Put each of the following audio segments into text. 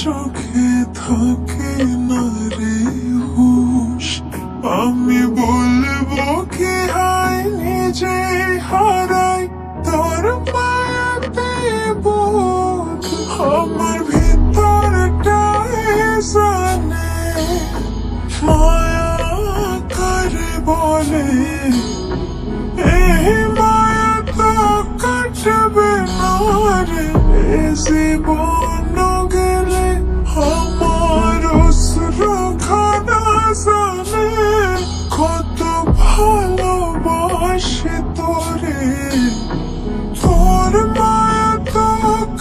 চোখে থাকে না রে হুঁশ, আমি বলবো কি হায় নিজে হারাই তোর মায়াতে বোধ। আমার ভিতরটাই জানে মায়া করে বলে, এই মায়া তো কাটবে না রে জীবন গেলে। আমার অশ্রু খানা জানে কত ভালোবাসে তোরে, তোর মায়া তো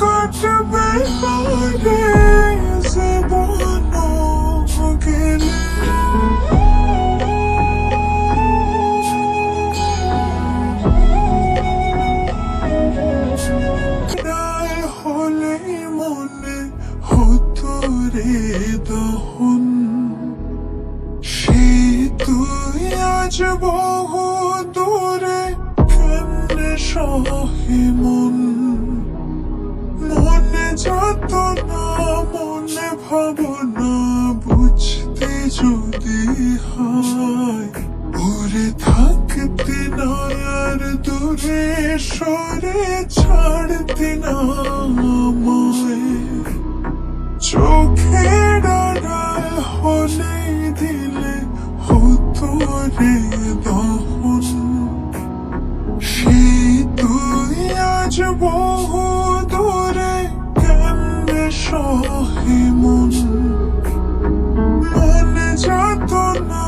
কাটবে না রে জীবন গেলে। হলেই মনে হতো রে দহন, সেই তুই আজ বহু দূরে কেমনে সহে মন। মনে যত না মনে ভাবনা বুঝতে যদি হয়, ওরে থাকতে না আর দূরে সরে ছাড়তে না আমায়। চোখের আড়াল হলেই দিলে হতো রে দহন, সেই তুই আজ বহু দূরে কেমনে সহে মন। মনে যত না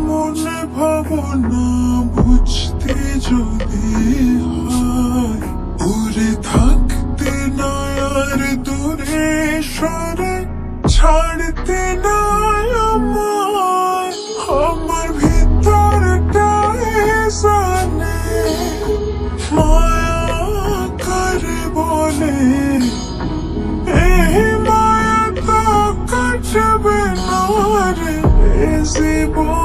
মনে ভাবনা বুঝতে যদি হয়, ওরে থাকতে না আর দূরে সরে ছাড়তে না আমায়। আমার ভিতরটাই জানে মায়া করে বলে, এই মায়া তো কাটবে না রে জীবন।